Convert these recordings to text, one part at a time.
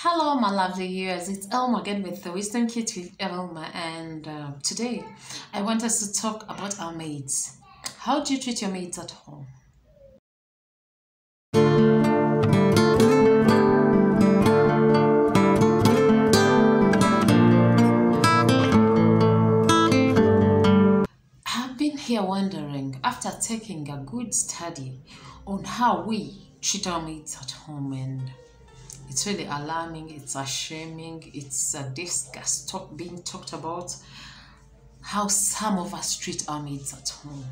Hello, my lovely viewers. It's Elma again with the Wisdom Kit with Elma, and today I want us to talk about our maids. How do you treat your maids at home? I've been here wondering after taking a good study on how we treat our maids at home, and it's really alarming, it's shaming, it's a disgust being talked about how some of us treat our maids at home,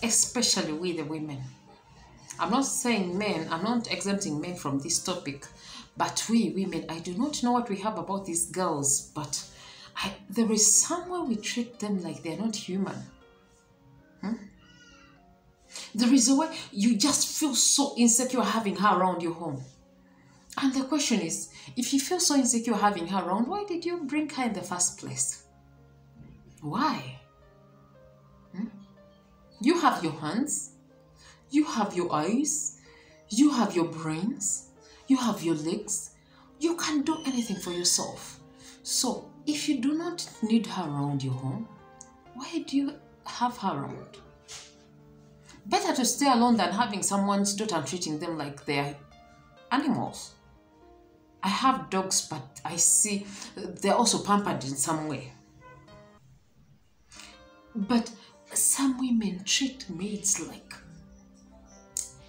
especially we the women. I'm not saying men, I'm not exempting men from this topic, but we women, I do not know what we have about these girls, but there is somewhere we treat them like they're not human. There is a way you just feel so insecure having her around your home. And the question is, if you feel so insecure having her around, why did you bring her in the first place? Why? You have your hands, you have your eyes, you have your brains, you have your legs. You can do anything for yourself. So if you do not need her around your home, why do you have her around? Better to stay alone than having someone's daughter and treating them like they're animals. I have dogs, but I see they're also pampered in some way. But some women treat maids like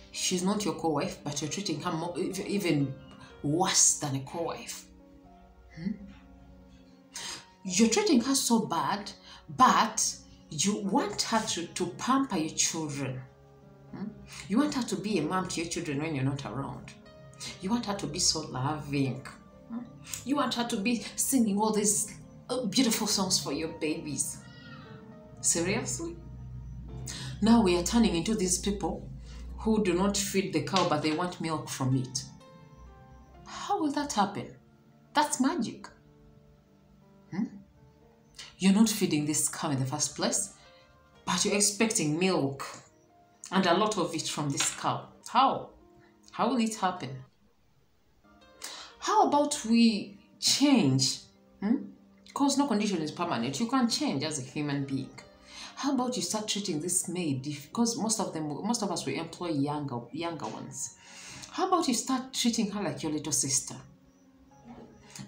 she's not your co-wife, but you're treating her more, even worse than a co-wife. You're treating her so bad, but you want her to pamper your children. You want her to be a mom to your children when you're not around. You want her to be so loving. You want her to be singing all these beautiful songs for your babies. Seriously? Now we are turning into these people who do not feed the cow, but they want milk from it. How will that happen? That's magic. You're not feeding this cow in the first place, but you're expecting milk and a lot of it from this cow. How? How will it happen? How about we change? Because no condition is permanent. You can change as a human being. How about you start treating this maid, because most of us will employ younger ones. How about you start treating her like your little sister?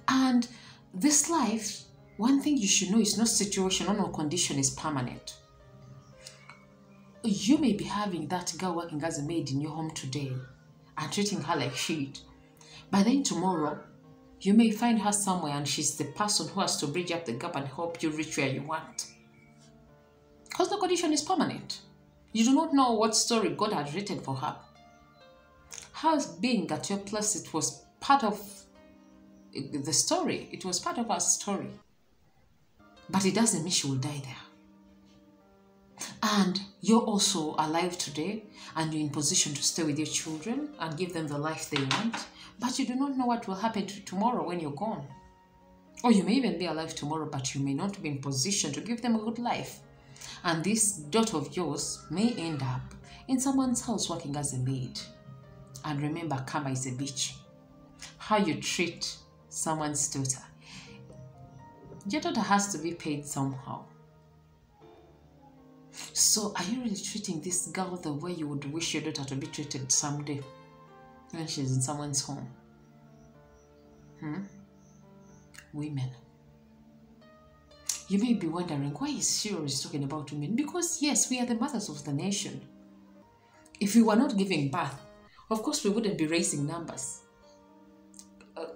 And this life, one thing you should know is no situation or no condition is permanent. You may be having that girl working as a maid in your home today and treating her like shit. But then tomorrow, you may find her somewhere and she's the person who has to bridge up the gap and help you reach where you want. Because the condition is permanent. You do not know what story God had written for her. Her being at your place, it was part of the story. It was part of her story. But it doesn't mean she will die there. And you're also alive today and you're in position to stay with your children and give them the life they want. But you do not know what will happen tomorrow when you're gone. Or you may even be alive tomorrow, but you may not be in position to give them a good life. And this daughter of yours may end up in someone's house working as a maid. And remember, karma is a bitch. How you treat someone's daughter. Your daughter has to be paid somehow. So are you really treating this girl the way you would wish your daughter to be treated someday when she's in someone's home? Women. You may be wondering, why is she always talking about women? Because yes, we are the mothers of the nation. If we were not giving birth, of course we wouldn't be raising numbers.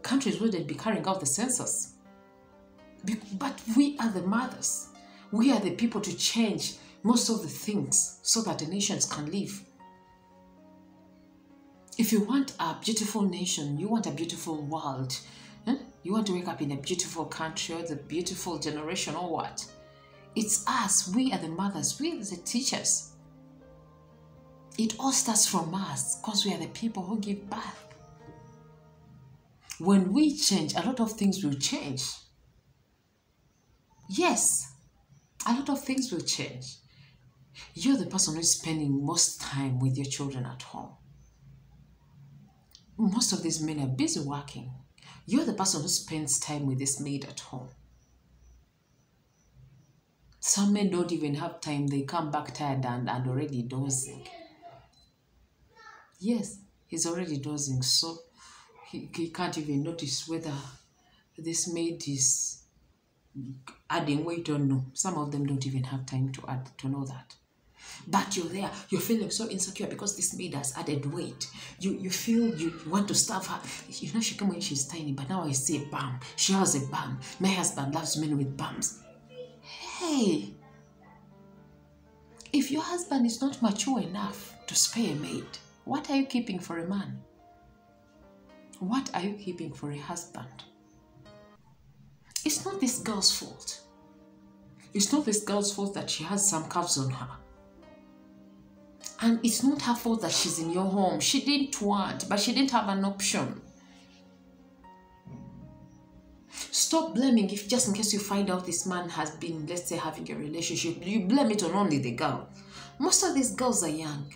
Countries wouldn't be carrying out the census. But we are the mothers. We are the people to change most of the things so that the nations can live. If you want a beautiful nation, you want a beautiful world, you want to wake up in a beautiful country or the beautiful generation or what? It's us. We are the mothers. We are the teachers. It all starts from us because we are the people who give birth. When we change, a lot of things will change. Yes, a lot of things will change. You're the person who's spending most time with your children at home. Most of these men are busy working. You're the person who spends time with this maid at home. Some men don't even have time. They come back tired and already dozing. Yes, he's already dozing, so he can't even notice whether this maid is adding weight or no. Some of them don't even have time to add to know that. But you're there, you're feeling so insecure because this maid has added weight. You feel you want to starve her. You know, she came when she's tiny, but now I see a bum. She has a bum. My husband loves men with bums. Hey, if your husband is not mature enough to spare a maid, what are you keeping for a man? What are you keeping for a husband? It's not this girl's fault. It's not this girl's fault that she has some curves on her. And it's not her fault that she's in your home. She didn't want, but she didn't have an option. Stop blaming if just in case you find out this man has been, let's say, having a relationship. You blame it on only the girl. Most of these girls are young.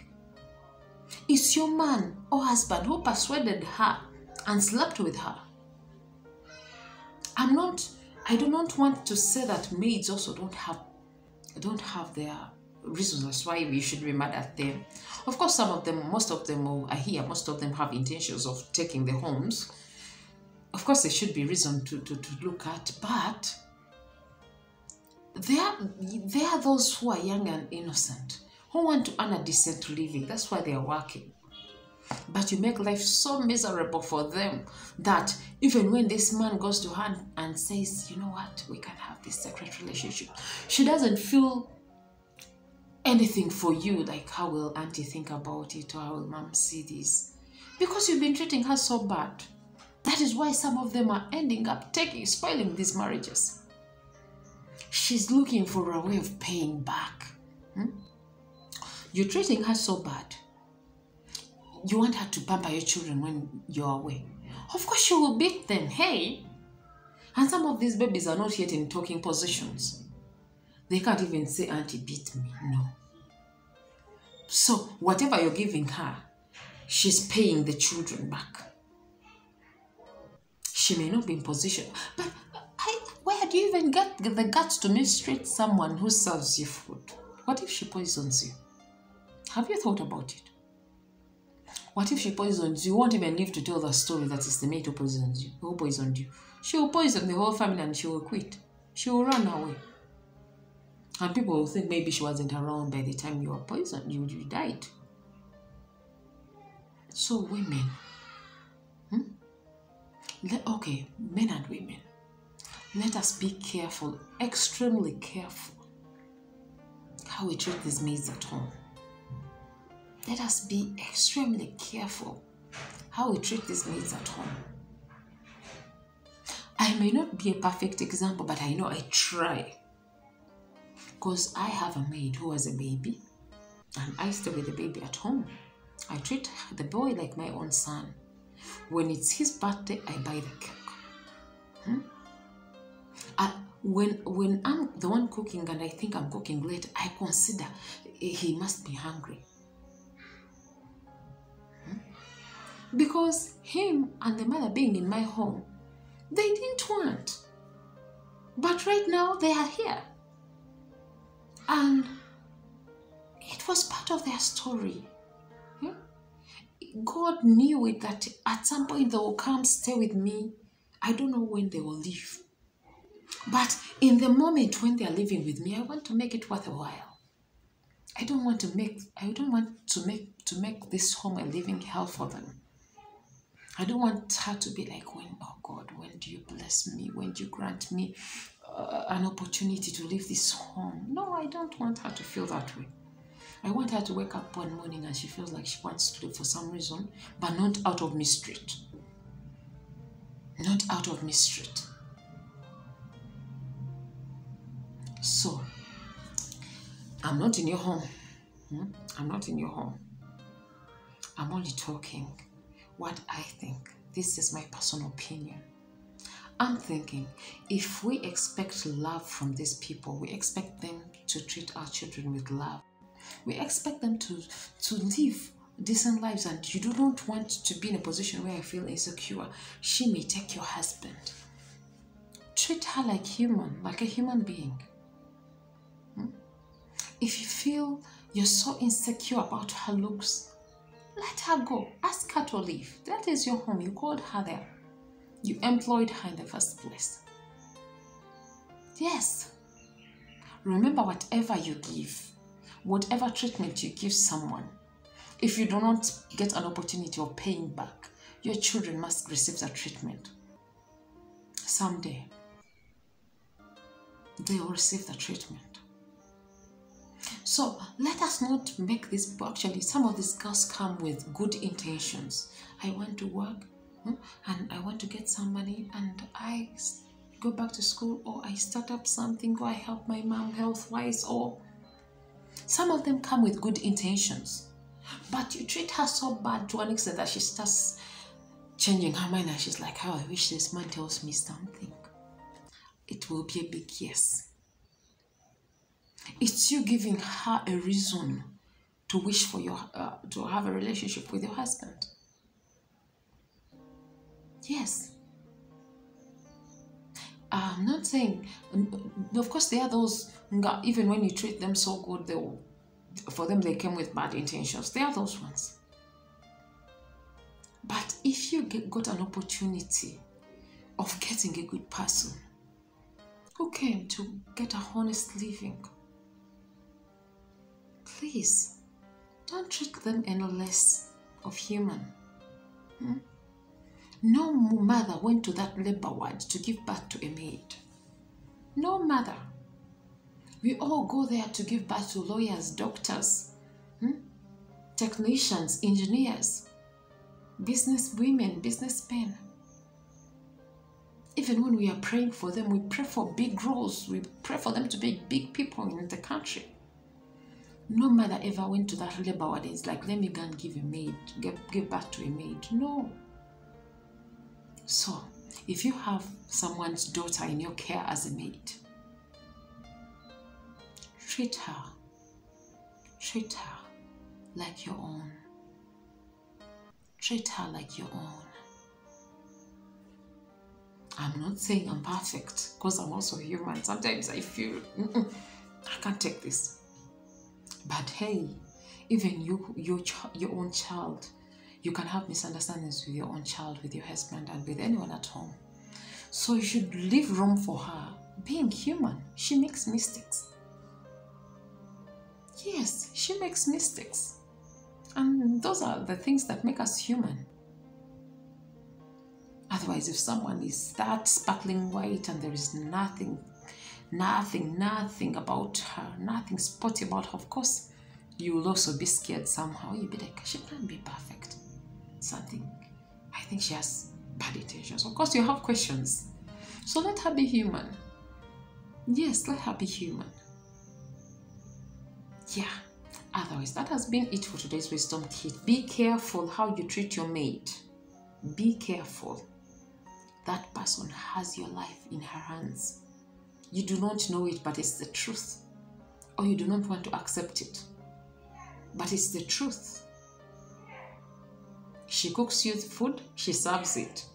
It's your man or husband who persuaded her and slept with her. I do not want to say that maids also don't have their reasons as why we should be mad at them. Of course, some of them, most of them most of them have intentions of taking the homes. Of course, there should be reason to look at, but there are those who are young and innocent, who want to earn a decent living. That's why they are working. But you make life so miserable for them that even when this man goes to her and says, you know what, we can have this secret relationship, she doesn't feel anything for you, like how will auntie think about it, or how will mom see this? Because you've been treating her so bad. That is why some of them are ending up spoiling these marriages. She's looking for a way of paying back. You're treating her so bad. You want her to pamper your children when you're away. Of course she will beat them, hey. And some of these babies are not yet in talking positions. They can't even say, auntie beat me, no. So whatever you're giving her, she's paying the children back. She may not be in position, but where do you even get the guts to mistreat someone who serves you food? What if she poisons you? Have you thought about it? What if she poisons you? You won't even live to tell the story that it's the mate who poisons you, who poisoned you. She will poison the whole family and she will quit. She will run away. And people will think maybe she wasn't around by the time you were poisoned. You died. So women, okay, men and women, let us be careful, extremely careful, how we treat these maids at home. Let us be extremely careful how we treat these maids at home. I may not be a perfect example, but I know I try. Because I have a maid who has a baby, and I stay with the baby at home. I treat the boy like my own son. When it's his birthday, I buy the cake. When I'm the one cooking and I think I'm cooking late, I consider he must be hungry. Because him and the mother being in my home, they didn't want. But right now they are here. And it was part of their story. God knew it, that at some point they will come stay with me. I don't know when they will leave. But in the moment when they are living with me, I want to make it worth a while. I don't want to make this home a living hell for them. I don't want her to be like, oh God, when do you bless me? When do you grant me an opportunity to leave this home? No, I don't want her to feel that way. I want her to wake up one morning and she feels like she wants to live for some reason, but not out of mistreat. Not out of mistreat. So, I'm not in your home. I'm not in your home. I'm only talking what I think. This is my personal opinion. I'm thinking, if we expect love from these people, we expect them to treat our children with love. We expect them to live decent lives and you do not want to be in a position where you feel insecure, she may take your husband. Treat her like human, like a human being. If you feel you're so insecure about her looks, let her go. Ask her to leave. That is your home. You called her there. You employed her in the first place. Yes. Remember, whatever you give, whatever treatment you give someone, if you do not get an opportunity of paying back, your children must receive that treatment. Someday, they will receive the treatment. So let us not make this, actually some of these girls come with good intentions. I want to work and I want to get some money and I go back to school, or I start up something, or I help my mom health-wise, or some of them come with good intentions. But you treat her so bad to an extent that she starts changing her mind and she's like, oh, I wish this man tells me something. It will be a big yes. It's you giving her a reason to wish for to have a relationship with your husband. Yes. I'm not saying, of course there are those, even when you treat them so good, for them they came with bad intentions. There are those ones. But if you got an opportunity of getting a good person who came to get a honest living, please don't treat them any less of human. No mother went to that labor ward to give birth to a maid. No mother. We all go there to give birth to lawyers, doctors, technicians, engineers, business women, businessmen. Even when we are praying for them, we pray for big roles. We pray for them to be big people in the country. No mother ever went to that labor ward and it's like, let me go and give birth to a maid. No. So, if you have someone's daughter in your care as a maid, treat her like your own. Treat her like your own. I'm not saying I'm perfect, because I'm also human. Sometimes I feel, I can't take this. But hey, even your own child, you can have misunderstandings with your own child, with your husband, and with anyone at home. So you should leave room for her. Being human, she makes mistakes. Yes, she makes mistakes. And those are the things that make us human. Otherwise, if someone is that sparkling white and there is nothing about her, nothing spotty about her, of course, you will also be scared somehow. You'll be like, she can't be perfect. I think she has bad intentions. Of course, you have questions. So let her be human. Yes, let her be human. Yeah. Otherwise, that has been it for today's Wisdom Kit. Be careful how you treat your mate. Be careful. That person has your life in her hands. You do not know it, but it's the truth. Or you do not want to accept it. But it's the truth. She cooks you food, she serves it.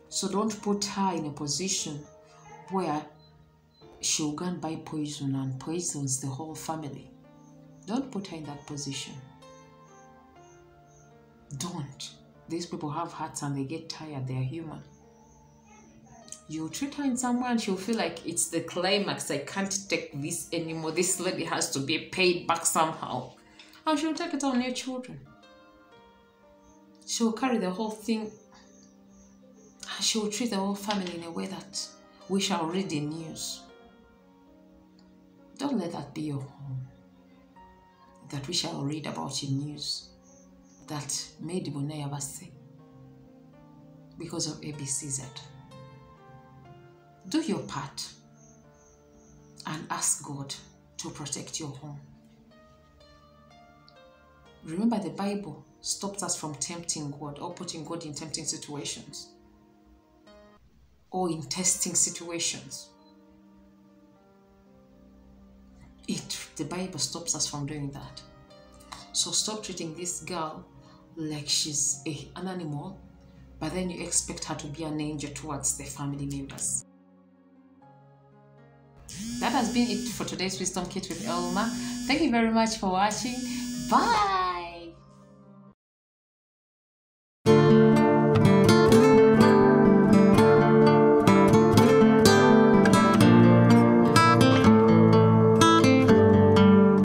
So don't put her in a position where she'll go and buy poison and poisons the whole family. Don't put her in that position. Don't. These people have hearts and they get tired. They are human. You treat her in some way and she'll feel like it's the climax. I can't take this anymore. This lady has to be paid back somehow. And she'll take it on your children. She'll carry the whole thing. And she'll treat the whole family in a way that we shall read the news. Don't let that be your home. That we shall read about in news. That Maid will never say. Because of ABCZ. Do your part. And ask God to protect your home. Remember, the Bible stops us from tempting God or putting God in tempting situations. Or in testing situations. The Bible stops us from doing that. So stop treating this girl like she's an animal, but then you expect her to be an angel towards the family members. That has been it for today's Wisdom Kit with Elma. Thank you very much for watching. Bye!